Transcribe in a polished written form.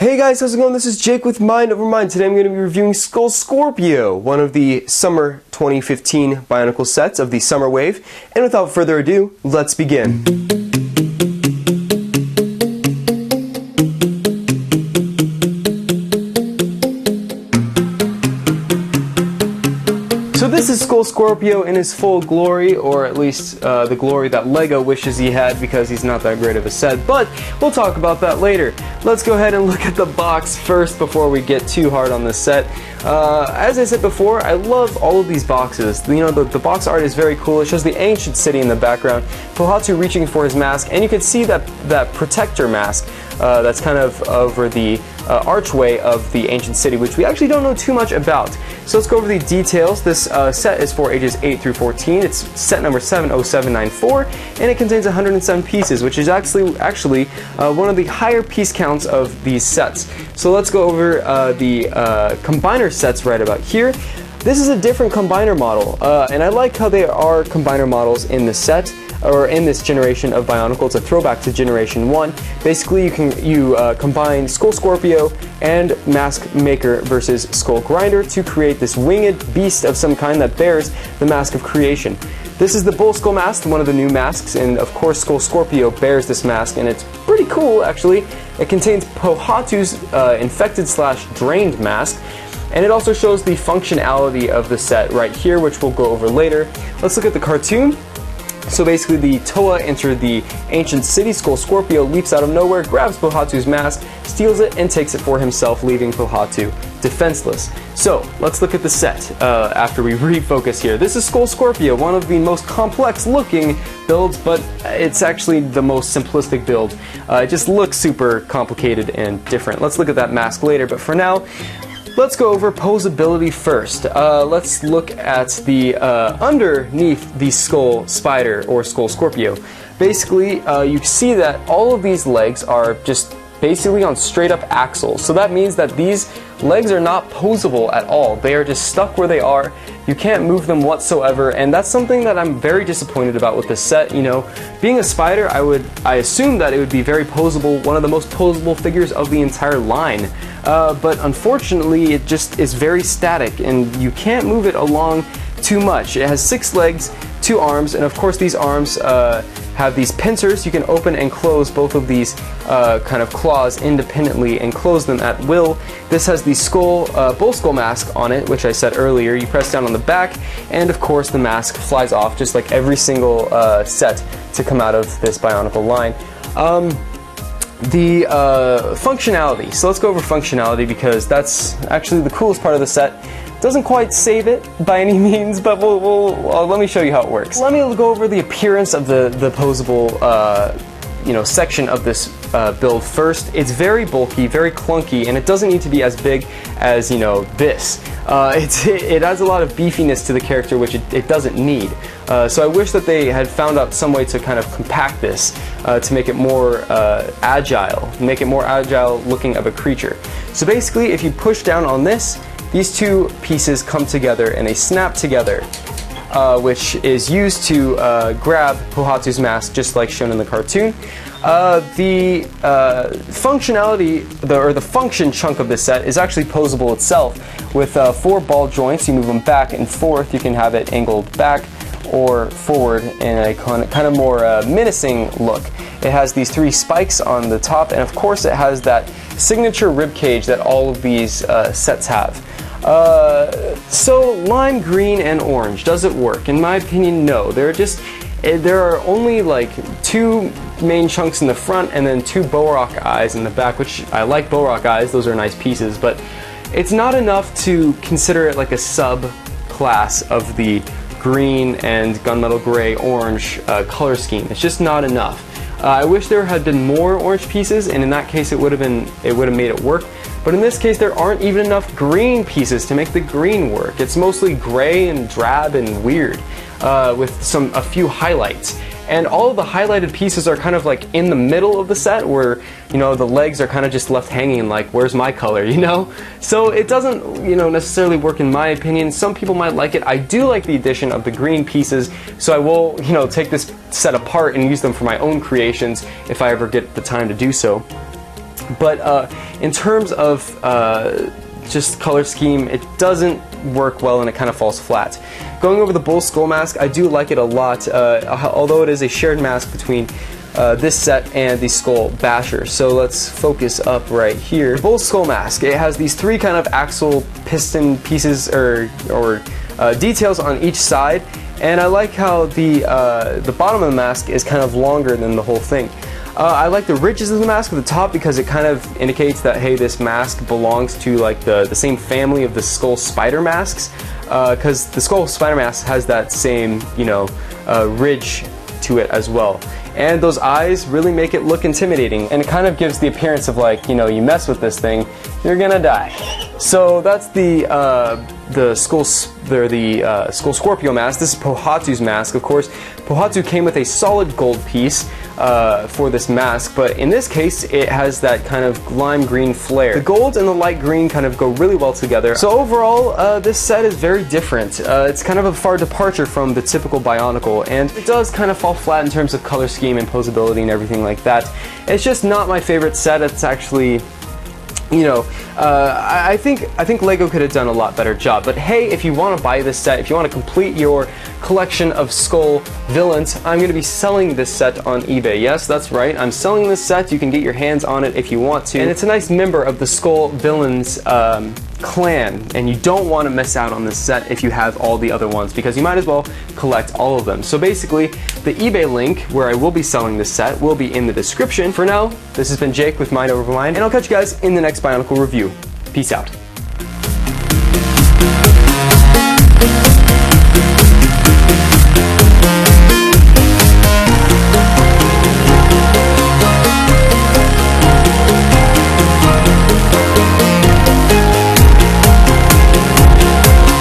Hey guys, how's it going? This is Jake with Mind Over Mind. Today I'm going to be reviewing Skull Scorpio, one of the summer 2015 Bionicle sets of the Summer Wave. And without further ado, let's begin. So this is Skull Scorpio in his full glory, or at least the glory that LEGO wishes he had, because he's not that great of a set, but we'll talk about that later. Let's go ahead and look at the box first before we get too hard on this set. As I said before, I love all of these boxes. You know, the box art is very cool. It shows the ancient city in the background, Poseability reaching for his mask, and you can see that protector mask that's kind of over the archway of the ancient city, which we actually don't know too much about. So let's go over the details. This set is for ages 8 through 14. It's set number 70794, and it contains 107 pieces, which is actually one of the higher piece counts of these sets. So let's go over the combiner sets right about here. This is a different combiner model, and I like how they are combiner models in the set, or in this generation of Bionicle. It's a throwback to Generation 1. Basically, you combine Skull Scorpio and Mask Maker versus Skull Grinder to create this winged beast of some kind that bears the Mask of Creation. This is the Bull Skull mask, one of the new masks, and of course Skull Scorpio bears this mask, and it's pretty cool actually. It contains Poseability's infected/drained mask, and it also shows the functionality of the set right here, which we'll go over later. Let's look at the cartoon. So basically, the Toa entered the ancient city. Skull Scorpio leaps out of nowhere, grabs Poseability's mask, steals it, and takes it for himself, leaving Poseability defenseless. So let's look at the set after we refocus here. This is Skull Scorpio, one of the most complex looking builds, but it's actually the most simplistic build. It just looks super complicated and different. Let's look at that mask later, but for now, let's go over Poseability first. Let's look at the underneath the Skull Spider or Skull Scorpio. Basically, you see that all of these legs are just basically on straight up axles. So that means that these legs are not posable at all. They are just stuck where they are. You can't move them whatsoever, and that's something that I'm very disappointed about with this set. You know, being a spider, I assumed that it would be very posable, one of the most posable figures of the entire line. But unfortunately, it just is very static, and you can't move it along too much. It has 6 legs, 2 arms, and of course these arms have these pincers. You can open and close both of these kind of claws independently and close them at will. This has the bull skull mask on it, which I said earlier. You press down on the back, and of course the mask flies off, just like every single set to come out of this Bionicle line. The functionality. So let's go over functionality, because that's actually the coolest part of the set. Doesn't quite save it by any means, but let me show you how it works. Let me go over the appearance of the posable section of this build first. It's very bulky, very clunky, and it doesn't need to be as big as, you know, this. It adds a lot of beefiness to the character, which it doesn't need. So I wish that they had found out some way to kind of compact this to make it more agile, make it more agile looking of a creature. So basically, if you push down on this, these two pieces come together and they snap together, which is used to grab Poseability's mask, just like shown in the cartoon. The functionality, or the function chunk of the set is actually posable itself, with 4 ball joints. You move them back and forth. You can have it angled back or forward in a kind of more menacing look. It has these 3 spikes on the top, and of course it has that signature rib cage that all of these sets have. So lime green and orange, does it work? In my opinion, no. There are only like 2 main chunks in the front and then 2 Bow-Rock eyes in the back, which I like Bow-Rock eyes, those are nice pieces, but it's not enough to consider it like a sub-class of the green and gunmetal gray orange color scheme. It's just not enough. I wish there had been more orange pieces, and in that case it would have made it work. But in this case, there aren't even enough green pieces to make the green work. It's mostly gray and drab and weird, with a few highlights. And all of the highlighted pieces are kind of like in the middle of the set, where, you know, the legs are kind of just left hanging, like, where's my color, you know? So it doesn't, you know, necessarily work in my opinion. Some people might like it. I do like the addition of the green pieces, so I will, you know, take this set apart and use them for my own creations if I ever get the time to do so. But in terms of just color scheme, it doesn't work well and it kind of falls flat. Going over the Bull Skull mask, I do like it a lot, although it is a shared mask between this set and the Skull Basher. So let's focus up right here. The Bull Skull mask, it has these three kind of axle piston pieces or details on each side, and I like how the bottom of the mask is kind of longer than the whole thing. I like the ridges of the mask at the top because it kind of indicates that, hey, this mask belongs to like the same family of the Skull Spider masks, because the Skull Spider mask has that same, you know, ridge to it as well. And those eyes really make it look intimidating, and it kind of gives the appearance of like, you know, you mess with this thing, you're gonna die. So that's the Skull Scorpio mask. This is Pohatu's mask, of course. Pohatu came with a solid gold piece for this mask, but in this case it has that kind of lime green flare. The gold and the light green kind of go really well together. So overall, this set is very different. It's kind of a far departure from the typical Bionicle, and it does kind of fall flat in terms of color scheme and posability and everything like that. It's just not my favorite set. It's actually, you know, I think Lego could have done a lot better job. But hey, if you want to buy this set, if you want to complete your collection of Skull Villains, I'm going to be selling this set on eBay. Yes, that's right, I'm selling this set. You can get your hands on it if you want to. And it's a nice member of the Skull Villains clan, and you don't want to miss out on this set if you have all the other ones, because you might as well collect all of them. So basically, the eBay link where I will be selling this set will be in the description. For now, this has been Jake with Mind Over Mind, and I'll catch you guys in the next Bionicle review. Peace out.